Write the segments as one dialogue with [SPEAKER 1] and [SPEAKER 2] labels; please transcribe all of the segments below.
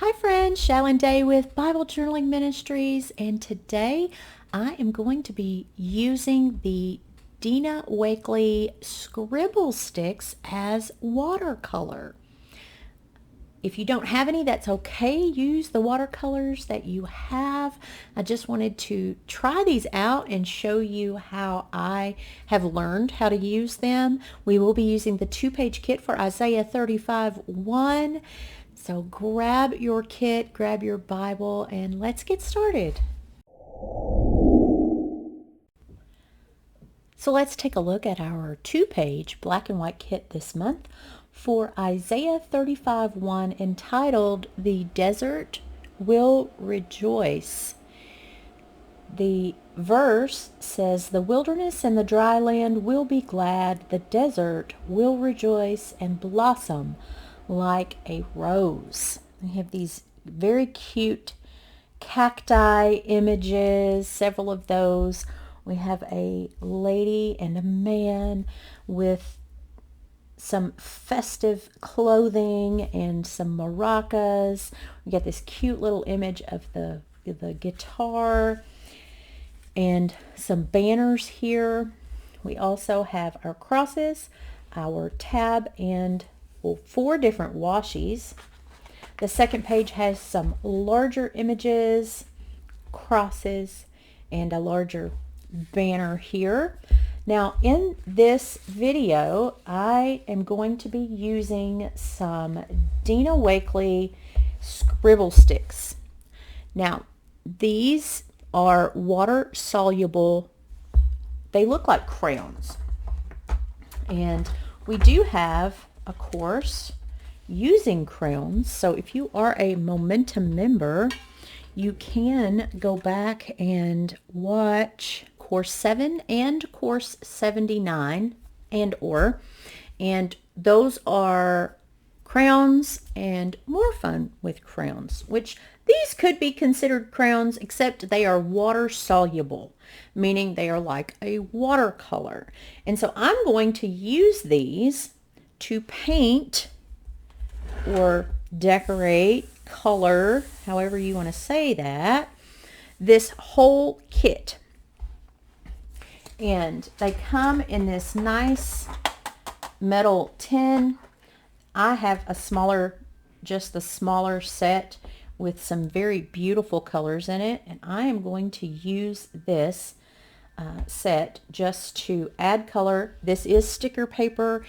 [SPEAKER 1] Hi friends, Shalon Day with Bible Journaling Ministries, and today I am going to be using the Dina Wakley Scribble Sticks as watercolor. If you don't have any, that's okay. Use the watercolors that you have. I just wanted to try these out and show you how I have learned how to use them. We will be using the 2-page kit for Isaiah 35:1. So grab your kit, grab your Bible, and let's get started. So let's take a look at our 2-page black and white kit this month for Isaiah 35:1, entitled "The Desert Will Rejoice." The verse says, "The wilderness and the dry land will be glad, the desert will rejoice and blossom like a rose." We have these very cute cacti images, several of those. We have a lady and a man with some festive clothing and some maracas. We got this cute little image of the guitar and some banners here. We also have our crosses, our tab, and 4 different washies. The second page has some larger images, crosses, and a larger banner here. Now in this video, I am going to be using some Dina Wakley Scribble Sticks. Now these are water soluble. They look like crayons. And we do have a course using crayons. So if you are a Momentum member, you can go back and watch Course 7 and Course 79 and those are crayons and more fun with crayons, which these could be considered crayons, except they are water soluble, meaning they are like a watercolor. And so I'm going to use these to paint or decorate, color, however you want to say that, this whole kit. And they come in this nice metal tin. I have a smaller, just the smaller set with some very beautiful colors in it, and I am going to use this set just to add color. This is sticker paper,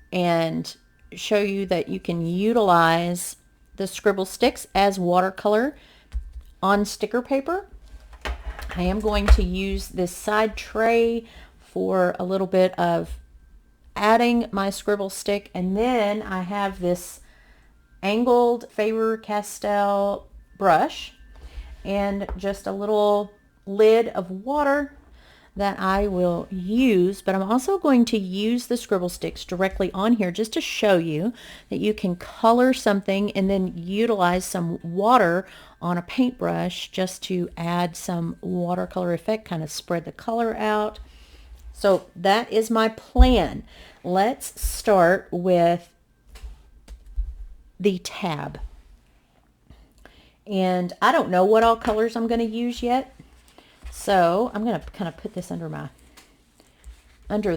[SPEAKER 1] and show you that you can utilize the scribble sticks as watercolor on sticker paper. I am going to use this side tray for a little bit of adding my scribble stick, and then I have this angled Faber-Castell brush and just a little lid of water that I will use. But I'm also going to use the scribble sticks directly on here just to show you that you can color something and then utilize some water on a paintbrush just to add some watercolor effect, kind of spread the color out. So that is my plan. Let's start with the tab. And I don't know what all colors I'm going to use yet. So I'm going to kind of put this under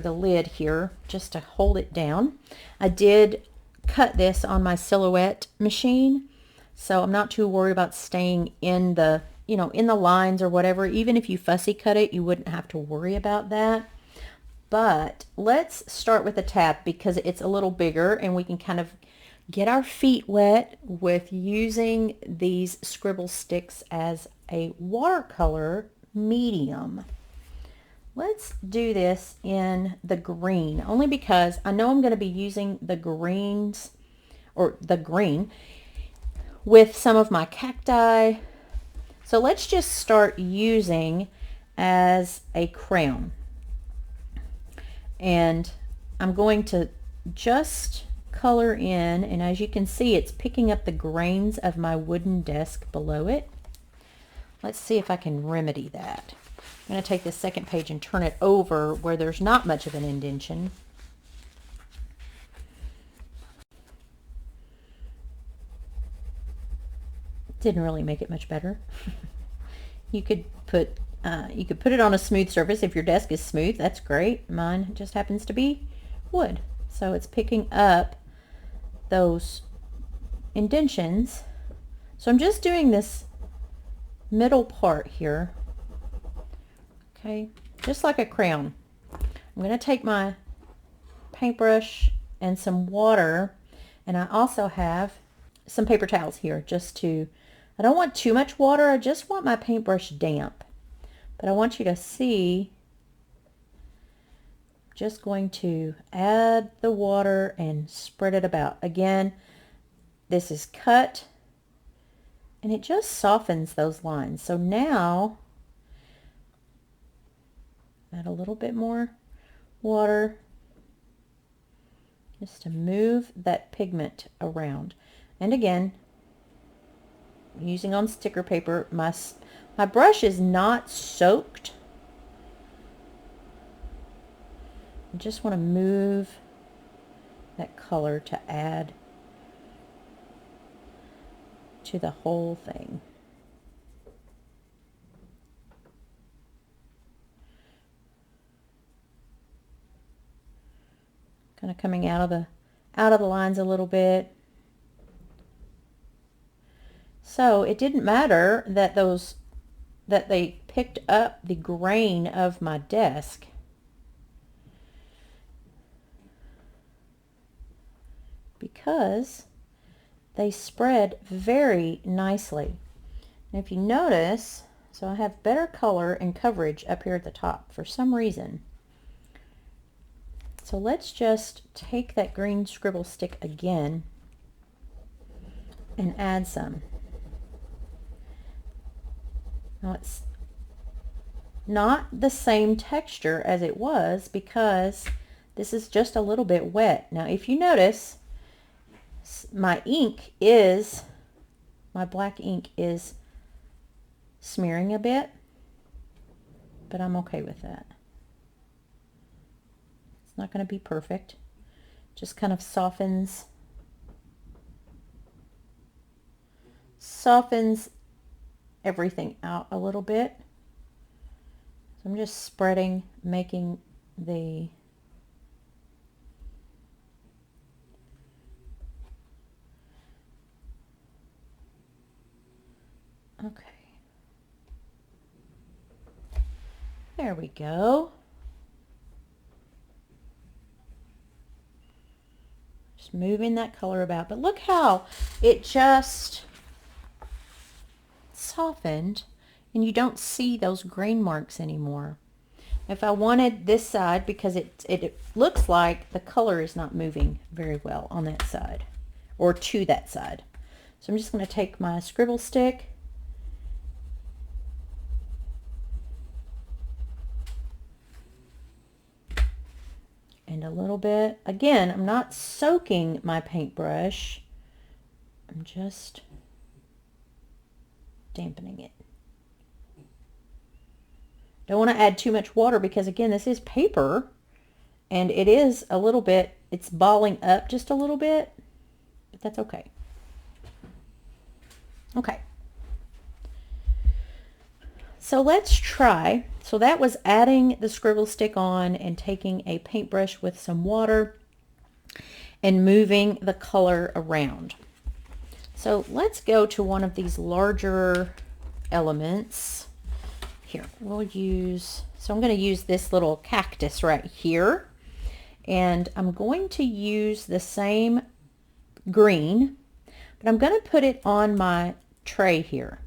[SPEAKER 1] the lid here just to hold it down. I did cut this on my Silhouette machine, so I'm not too worried about staying in the, in the lines or whatever. Even if you fussy cut it, you wouldn't have to worry about that. But let's start with the tab because it's a little bigger and we can kind of get our feet wet with using these scribble sticks as a watercolor medium. Let's do this in the green, only because I know I'm going to be using the greens, or the green, with some of my cacti. So let's just start using as a crayon. And I'm going to just color in, and as you can see, it's picking up the grains of my wooden desk below it. Let's see if I can remedy that. I'm going to take this second page and turn it over where there's not much of an indentation. Didn't really make it much better. You could put it on a smooth surface. If your desk is smooth, that's great. Mine just happens to be wood, so it's picking up those indentions. So I'm just doing this middle part here, okay, just like a crayon. I'm going to take my paintbrush and some water, and I also have some paper towels here I don't want too much water, I just want my paintbrush damp. But I want you to see, just going to add the water and spread it about. Again, this is cut and it just softens those lines. So now, add a little bit more water just to move that pigment around. And again, using on sticker paper, my brush is not soaked. I just want to move that color to add to the whole thing. Kind of coming out of the lines a little bit. So it didn't matter that they picked up the grain of my desk. Because they spread very nicely. And if you notice, so I have better color and coverage up here at the top for some reason. So let's just take that green scribble stick again and add some. Now it's not the same texture as it was because this is just a little bit wet. Now if you notice, my black ink is smearing a bit, but I'm okay with that. It's not going to be perfect. Just kind of softens everything out a little bit. So I'm just spreading, making the okay. There we go. Just moving that color about. But look how it just softened and you don't see those grain marks anymore. If I wanted this side, because it looks like the color is not moving very well on that side or to that side. So I'm just going to take my scribble stick and a little bit. Again, I'm not soaking my paintbrush. I'm just dampening it. Don't want to add too much water because again, this is paper and it is a little bit, it's balling up just a little bit, but that's okay. Okay. So let's try. So that was adding the scribble stick on and taking a paintbrush with some water and moving the color around. So let's go to one of these larger elements. Here, we'll use, so I'm going to use this little cactus right here. And I'm going to use the same green, but I'm going to put it on my tray here.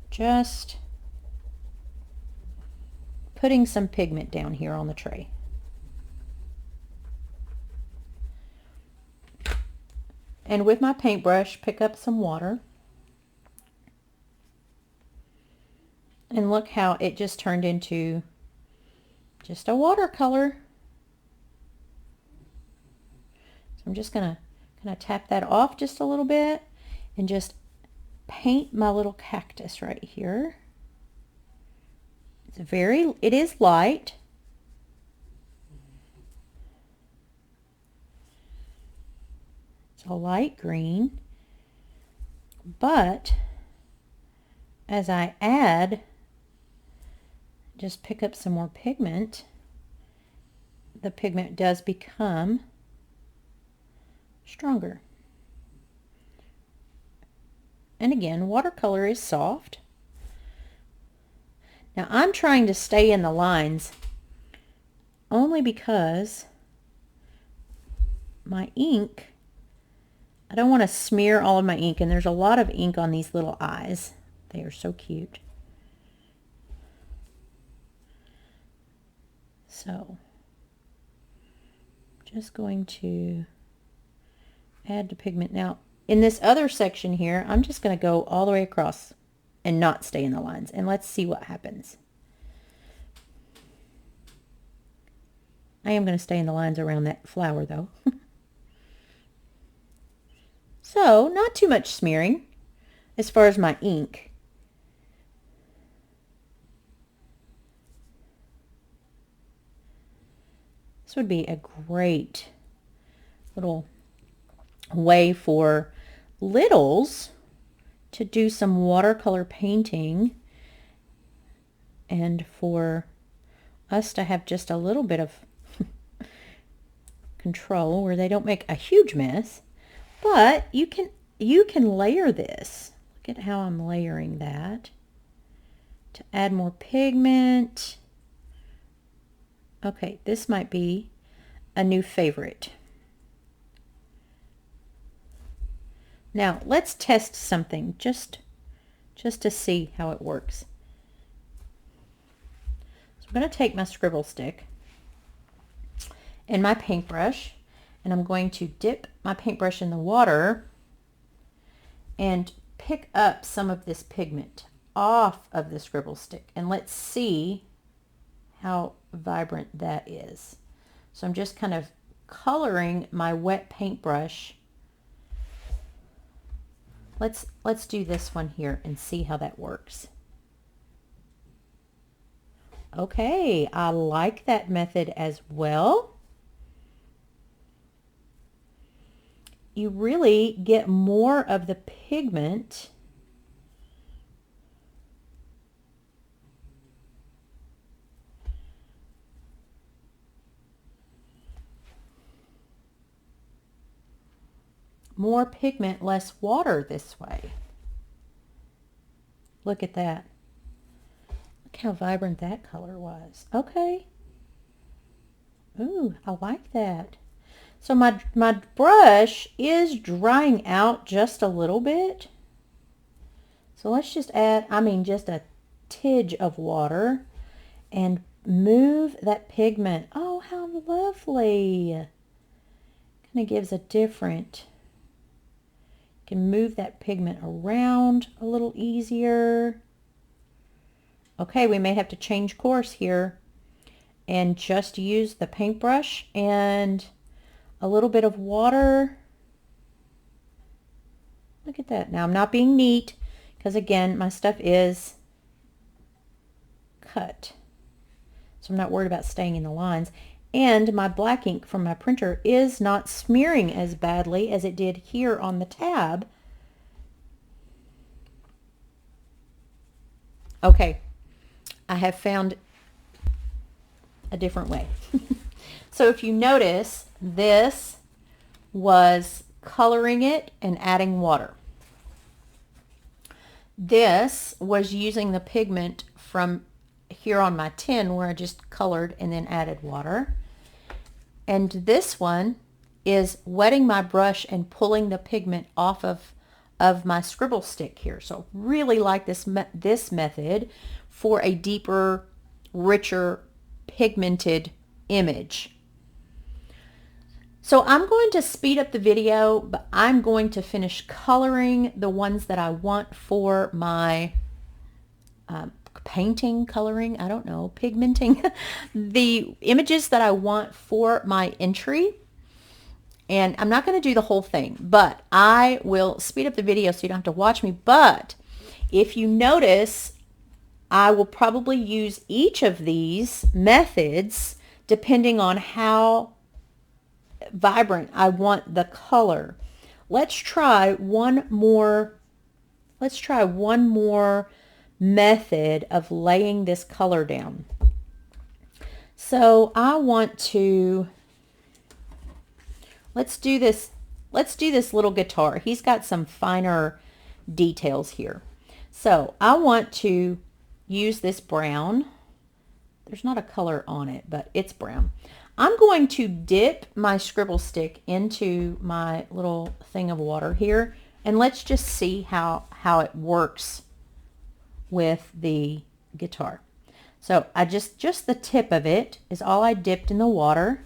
[SPEAKER 1] Just putting some pigment down here on the tray. And with my paintbrush, pick up some water. And look how it just turned into just a watercolor. So I'm just gonna kind of tap that off just a little bit and just paint my little cactus right here. It is light. It's a light green. But as I add, just pick up some more pigment, the pigment does become stronger. And again, watercolor is soft. Now I'm trying to stay in the lines only because my ink, I don't want to smear all of my ink, and there's a lot of ink on these little eyes. They are so cute. So just going to add the pigment. Now in this other section here, I'm just going to go all the way across and not stay in the lines, and let's see what happens. I am going to stay in the lines around that flower though. So not too much smearing as far as my ink. This would be a great little way for littles to do some watercolor painting, and for us to have just a little bit of control where they don't make a huge mess. But you can layer this. Look at how I'm layering that to add more pigment. Okay, this might be a new favorite. Now let's test something just to see how it works. So I'm going to take my scribble stick and my paintbrush, and I'm going to dip my paintbrush in the water and pick up some of this pigment off of the scribble stick, and let's see how vibrant that is. So I'm just kind of coloring my wet paintbrush. Let's do this one here and see how that works. Okay, I like that method as well. You really get more of the pigment more pigment, less water this way. Look at that. Look how vibrant that color was. Okay. Ooh, I like that. So my brush is drying out just a little bit. So let's just add, just a tidge of water and move that pigment. Oh, how lovely. Kind of gives a different, can move that pigment around a little easier. Okay, we may have to change course here and just use the paintbrush and a little bit of water. Look at that. Now I'm not being neat because again my stuff is cut, so I'm not worried about staying in the lines, and my black ink from my printer is not smearing as badly as it did here on the tab. Okay, I have found a different way. So if you notice, this was coloring it and adding water. This was using the pigment from here on my tin where I just colored and then added water. And this one is wetting my brush and pulling the pigment off of my scribble stick here. So really like this method for a deeper, richer, pigmented image. So I'm going to speed up the video, but I'm going to finish coloring the ones that I want for my painting, coloring, I don't know, pigmenting, the images that I want for my entry. And I'm not going to do the whole thing, but I will speed up the video so you don't have to watch me. But if you notice, I will probably use each of these methods depending on how vibrant I want the color. Let's try one more let's try one more method of laying this color down. So I want to, let's do this little guitar. He's got some finer details here. So I want to use this brown. There's not a color on it, but it's brown. I'm going to dip my scribble stick into my little thing of water here, and let's just see how it works with the guitar. So I just the tip of it is all I dipped in the water,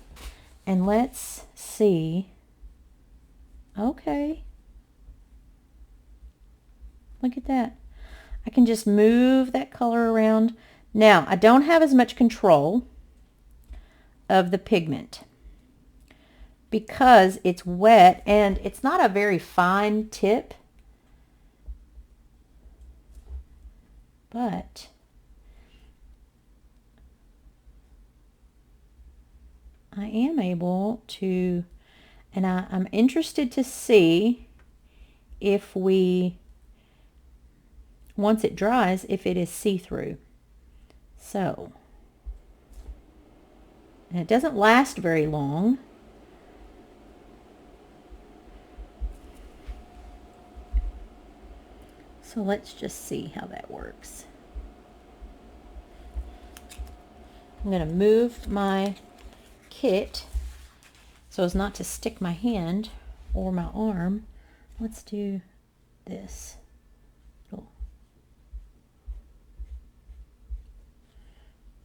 [SPEAKER 1] and let's see. Okay. Look at that. I can just move that color around. Now, I don't have as much control of the pigment because it's wet and it's not a very fine tip, but I am able to, and I'm interested to see if once it dries, if it is see-through. So, and it doesn't last very long. So let's just see how that works. I'm going to move my kit so as not to stick my hand or my arm. Let's do this.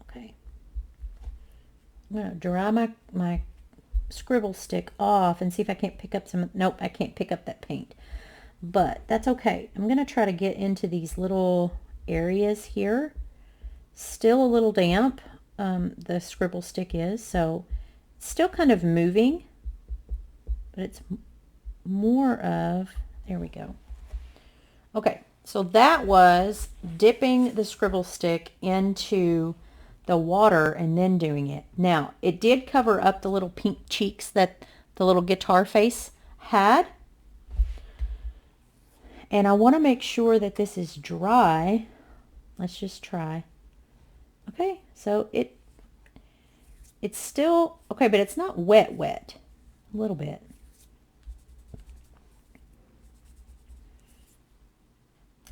[SPEAKER 1] Okay. I'm going to dry my scribble stick off and see if I can't pick up some. Nope, I can't pick up that paint. But that's okay. I'm going to try to get into these little areas here. Still a little damp, the scribble stick is, so it's still kind of moving, but it's more of, there we go. Okay, so that was dipping the scribble stick into the water and then doing it. Now, it did cover up the little pink cheeks that the little guitar face had. And I want to make sure that this is dry. Let's just try. Okay, so it's still, okay, but it's not wet, a little bit.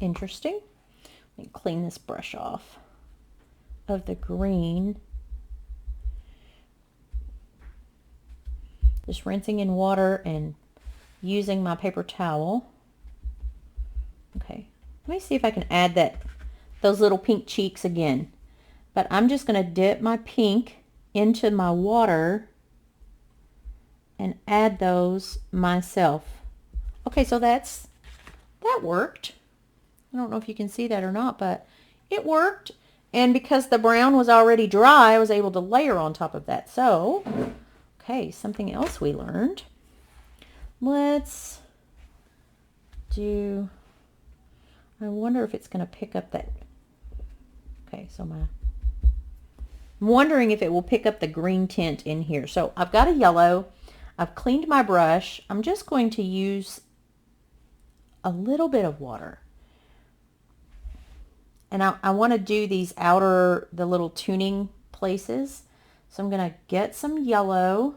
[SPEAKER 1] Interesting. Let me clean this brush off of the green. Just rinsing in water and using my paper towel. Okay, let me see if I can add those little pink cheeks again. But I'm just going to dip my pink into my water and add those myself. Okay, so that worked. I don't know if you can see that or not, but it worked. And because the brown was already dry, I was able to layer on top of that. So, okay, something else we learned. Let's do, I wonder if it's going to pick up that, okay, so I'm wondering if it will pick up the green tint in here. So I've got a yellow. I've cleaned my brush. I'm just going to use a little bit of water. And I want to do these the little tuning places. So I'm going to get some yellow.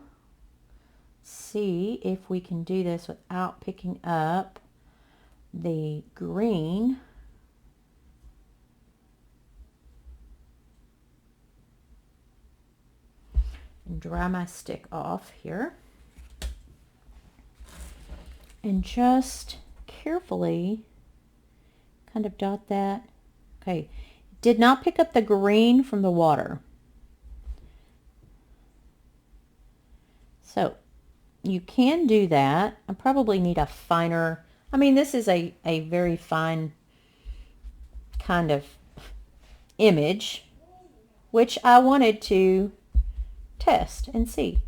[SPEAKER 1] See if we can do this without picking up the green. And dry my stick off here. And just carefully kind of dot that. Okay, did not pick up the green from the water. So you can do that. I probably need a finer, I mean, this is a very fine kind of image, which I wanted to test and see.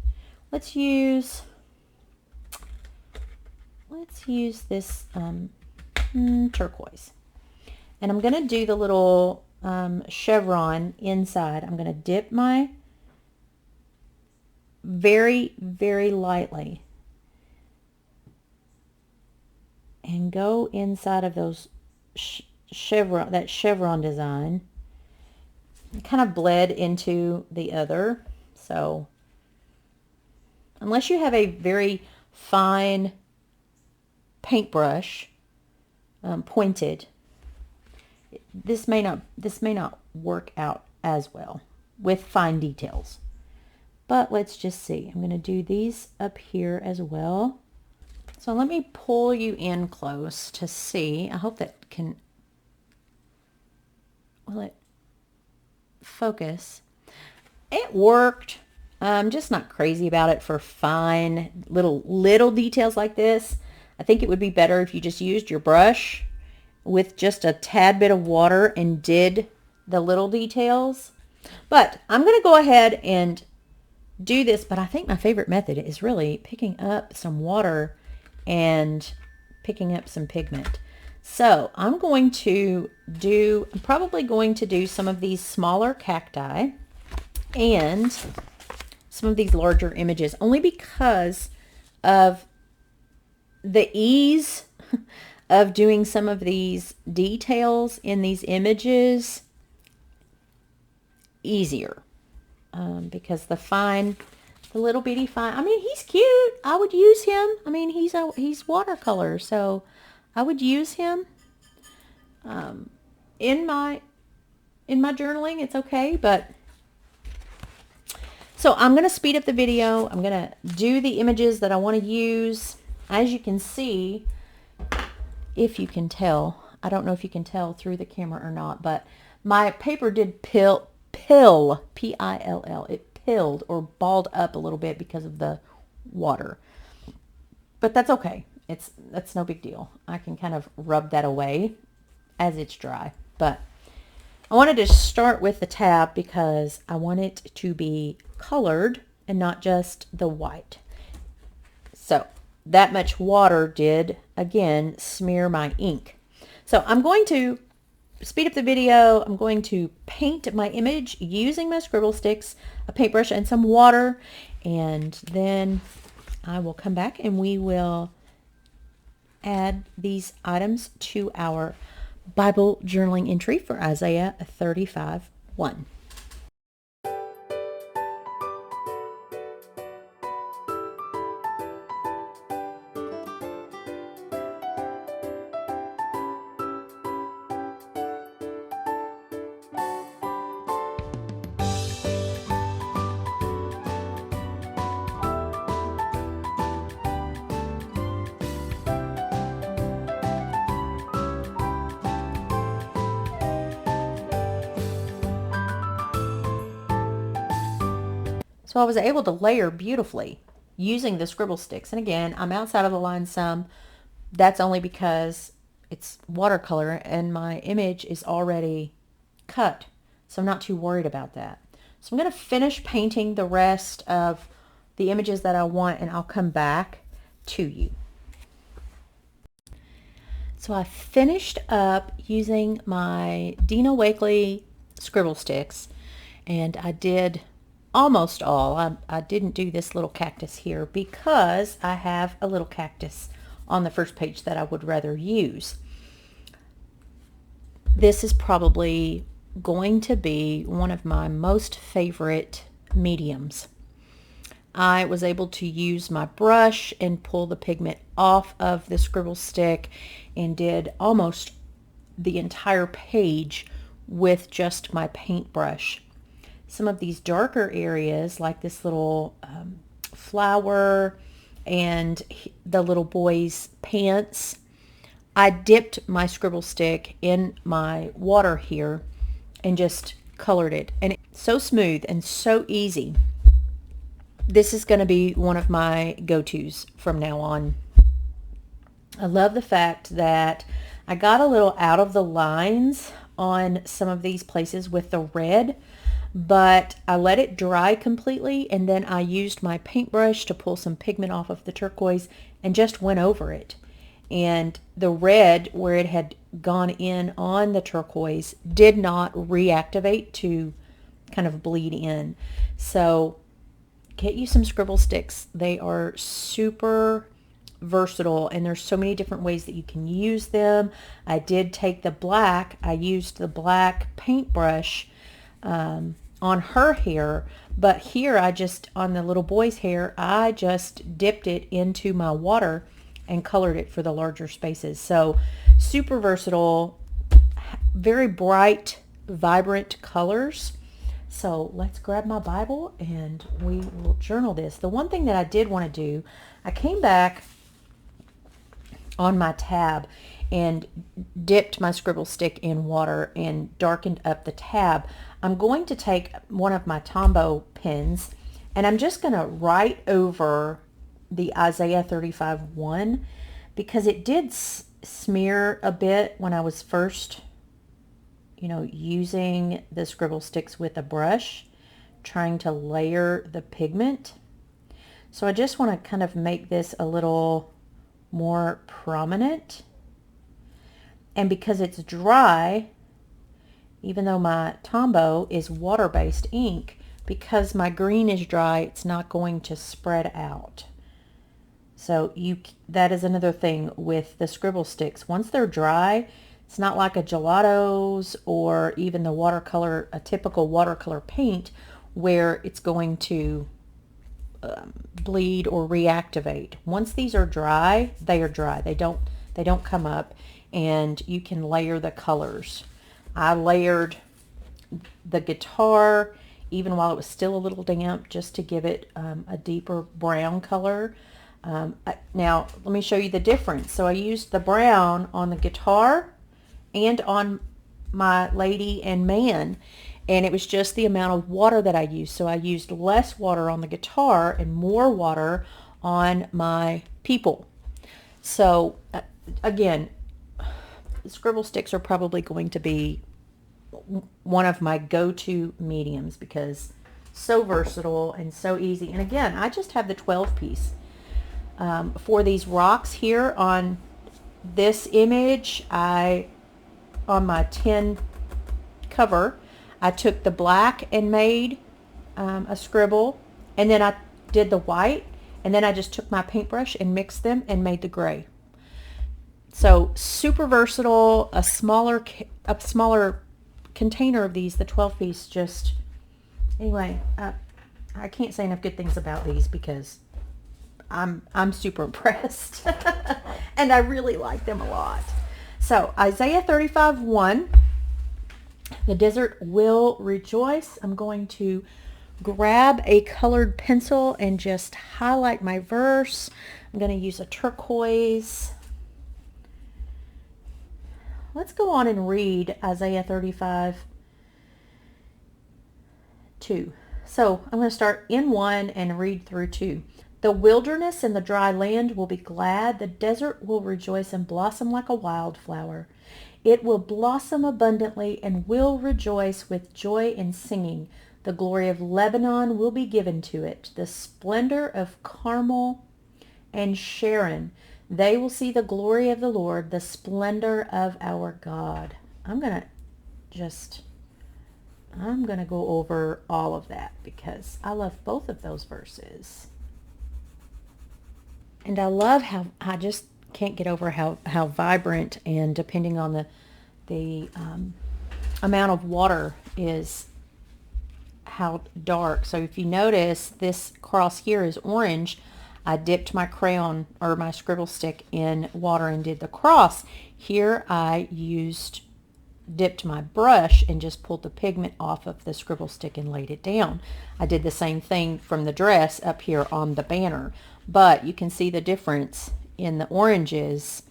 [SPEAKER 1] Let's use this turquoise. And I'm going to do the little chevron inside. I'm going to dip my very, very lightly and go inside of those chevron, that chevron design. It kind of bled into the other. So unless you have a very fine paintbrush, pointed, this may not work out as well with fine details. But let's just see. I'm going to do these up here as well. So let me pull you in close to see. I hope that can, will it focus? It worked. I'm just not crazy about it for fine little details like this. I think it would be better if you just used your brush with just a tad bit of water and did the little details. But I'm going to go ahead and do this, but I think my favorite method is really picking up some water and picking up some pigment. So I'm probably going to do some of these smaller cacti and some of these larger images, only because of the ease of doing some of these details in these images easier. Because the little bitty fine, I mean, he's cute. I would use him. I mean, he's watercolor, so I would use him in my journaling. It's okay, but so I'm going to speed up the video. I'm going to do the images that I want to use. As you can see, if you can tell, I don't know if you can tell through the camera or not, but my paper did pill, P-I-L-L. It pilled or balled up a little bit because of the water. But that's okay. That's no big deal. I can kind of rub that away as it's dry. But I wanted to start with the tab because I want it to be colored and not just the white. So that much water did, again, smear my ink. So I'm going to speed up the video. I'm going to paint my image using my scribble sticks, a paintbrush, and some water. And then I will come back and we will add these items to our Bible journaling entry for Isaiah 35:1. So I was able to layer beautifully using the scribble sticks. And again, I'm outside of the line some. That's only because it's watercolor and my image is already cut. So I'm not too worried about that. So I'm going to finish painting the rest of the images that I want, and I'll come back to you. So I finished up using my Dina Wakley Scribble Sticks, and I did almost all. I didn't do this little cactus here because I have a little cactus on the first page that I would rather use. This is probably going to be one of my most favorite mediums. I was able to use my brush and pull the pigment off of the scribble stick and did almost the entire page with just my paintbrush. Some of these darker areas, like this little flower and the little boy's pants, I dipped my scribble stick in my water here and just colored it. And it's so smooth and so easy. This is going to be one of my go-tos from now on. I love the fact that I got a little out of the lines on some of these places with the red, but I let it dry completely, and then I used my paintbrush to pull some pigment off of the turquoise and just went over it. And the red, where it had gone in on the turquoise, did not reactivate to kind of bleed in. So get you some scribble sticks. They are super versatile, and there's so many different ways that you can use them. I did take the black. I used the black paintbrush on her hair, but here on the little boy's hair, I just dipped it into my water and colored it for the larger spaces. So super versatile, very bright, vibrant colors. So let's grab my Bible and we will journal this. The one thing that I did want to do, I came back on my tab and dipped my scribble stick in water and darkened up the tab. I'm going to take one of my Tombow pens and I'm just going to write over the Isaiah 35:1 because it did smear a bit when I was first using the scribble sticks with a brush, trying to layer the pigment. So I just want to kind of make this a little more prominent. And because it's dry, even though my Tombow is water-based ink, because my green is dry, it's not going to spread out. So that is another thing with the scribble sticks. Once they're dry, it's not like a gelato's or even the a typical watercolor paint where it's going to bleed or reactivate. Once these are dry, they are dry. They don't come up, and you can layer the colors. I layered the guitar even while it was still a little damp just to give it a deeper brown color. Now let me show you the difference. So I used the brown on the guitar and on my lady and man, and it was just the amount of water that I used. So I used less water on the guitar and more water on my people. So again, scribble sticks are probably going to be one of my go-to mediums because so versatile and so easy. And again, I just have the 12 piece. For these rocks here on this image, on my tin cover, I took the black and made a scribble, and then I did the white, and then I just took my paintbrush and mixed them and made the gray. So super versatile. A smaller container of these, the 12 piece, just anyway, I can't say enough good things about these because I'm super impressed and I really like them a lot. So Isaiah 35:1, the desert will rejoice. I'm going to grab a colored pencil and just highlight my verse. I'm going to use a turquoise. Let's go on and read Isaiah 35:2. So I'm going to start in 1 and read through 2. The wilderness and the dry land will be glad. The desert will rejoice and blossom like a wildflower. It will blossom abundantly and will rejoice with joy and singing. The glory of Lebanon will be given to it, the splendor of Carmel and Sharon. They will see the glory of the Lord, the splendor of our God. I'm going to go over all of that because I love both of those verses. And I love how, I just can't get over how vibrant, and depending on the amount of water, is how dark. So if you notice, this cross here is orange. I dipped my crayon or my scribble stick in water and did the cross. Here I dipped my brush and just pulled the pigment off of the scribble stick and laid it down. I did the same thing from the dress up here on the banner, but you can see the difference in the oranges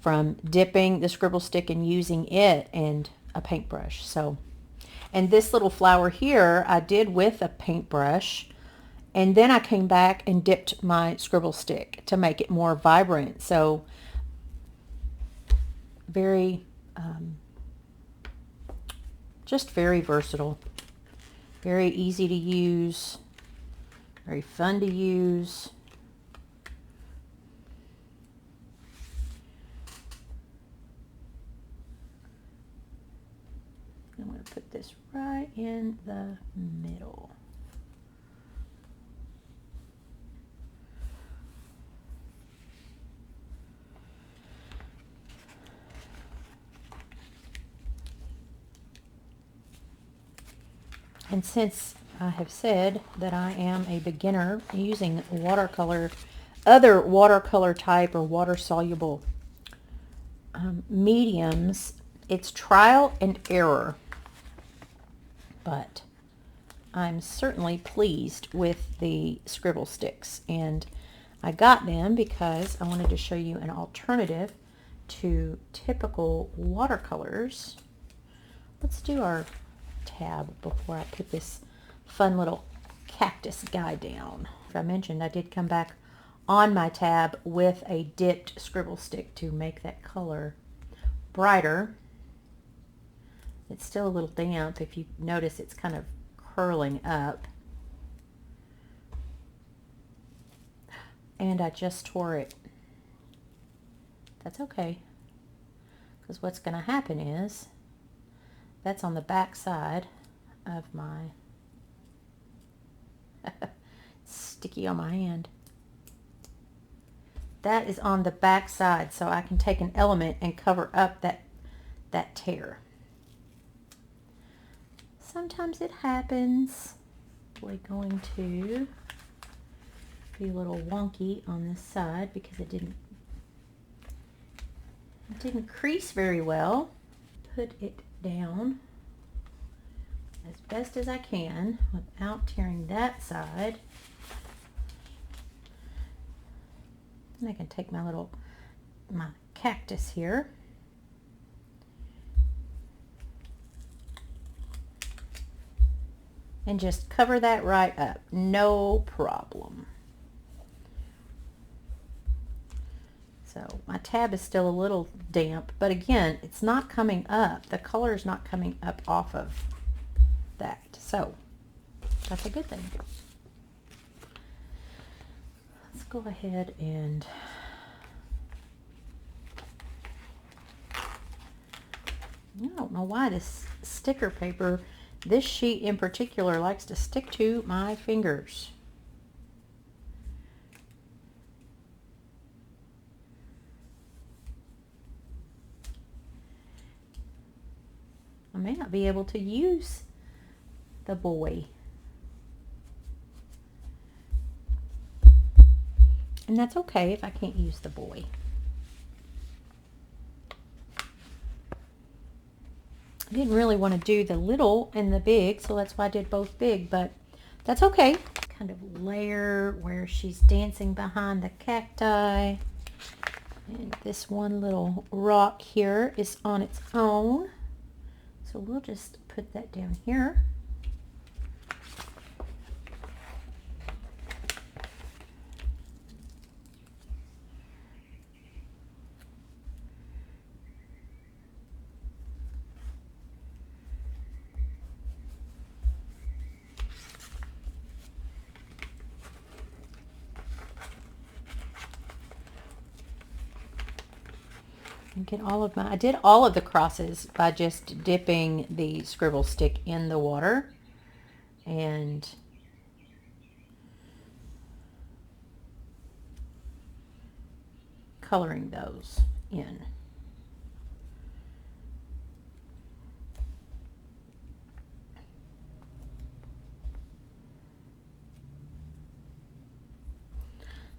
[SPEAKER 1] from dipping the scribble stick and using it and a paintbrush. So, and this little flower here I did with a paintbrush, and then I came back and dipped my scribble stick to make it more vibrant. So very just very versatile, very easy to use, very fun to use. I'm going to put this right in the middle. And since I have said that I am a beginner using watercolor, other watercolor type or water soluble mediums, it's trial and error. But I'm certainly pleased with the Scribble Sticks, and I got them because I wanted to show you an alternative to typical watercolors. Let's do our tab before I put this fun little cactus guy down. As I mentioned, I did come back on my tab with a dipped scribble stick to make that color brighter. It's still a little damp. If you notice, it's kind of curling up. And I just tore it. That's okay, because what's going to happen is that's on the back side of my sticky on my hand. That is on the back side, so I can take an element and cover up that tear. Sometimes it happens. We're going to be a little wonky on this side because it didn't crease very well. Put it down as best as I can without tearing that side. And I can take my cactus here. And just cover that right up. No problem. So my tab is still a little damp, but again, it's not coming up. The color is not coming up off of that. So that's a good thing. Let's go ahead and I don't know why this sticker paper, this sheet in particular, likes to stick to my fingers. I may not be able to use the boy. And that's okay if I can't use the boy. I didn't really want to do the little and the big, so that's why I did both big, but that's okay. Kind of layer where she's dancing behind the cacti. And this one little rock here is on its own. So we'll just put that down here. And get all of I did all of the crosses by just dipping the scribble stick in the water and coloring those in.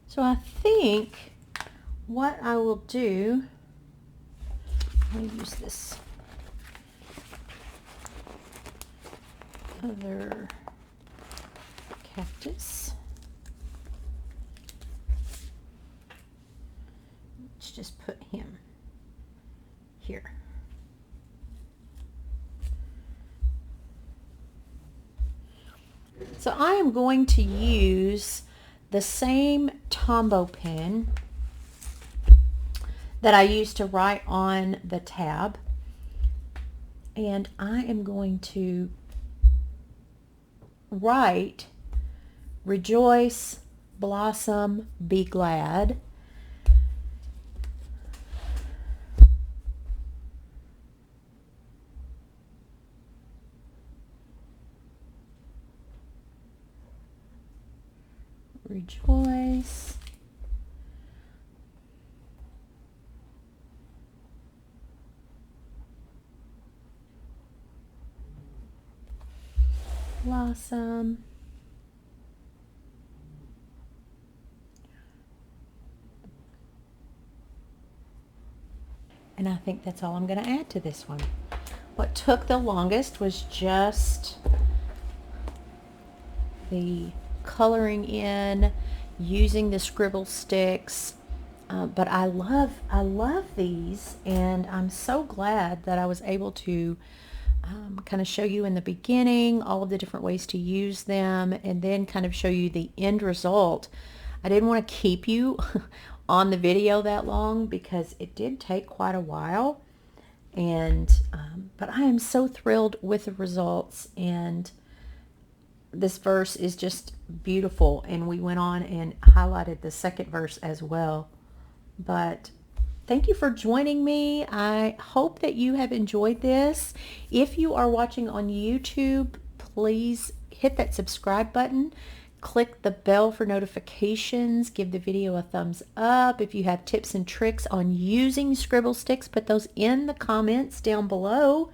[SPEAKER 1] So I think what I will do, I'm going to use this other cactus. Let's just put him here. So I am going to use the same Tombow pen that I used to write on the tab, and I am going to write rejoice, blossom, be glad. Rejoice. blossom. And I think that's all I'm going to add to this one. What took the longest was just the coloring in, using the scribble sticks. But I love these, and I'm so glad that I was able to kind of show you in the beginning all of the different ways to use them, and then kind of show you the end result. I didn't want to keep you on the video that long because it did take quite a while, and but I am so thrilled with the results, and this verse is just beautiful, and we went on and highlighted the second verse as well. But thank you for joining me. I hope that you have enjoyed this. If you are watching on YouTube, please hit that subscribe button. Click the bell for notifications. Give the video a thumbs up. If you have tips and tricks on using scribble sticks, put those in the comments down below.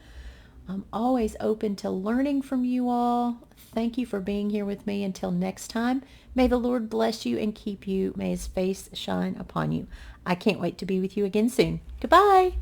[SPEAKER 1] I'm always open to learning from you all. Thank you for being here with me. Until next time, may the Lord bless you and keep you. May his face shine upon you. I can't wait to be with you again soon. Goodbye.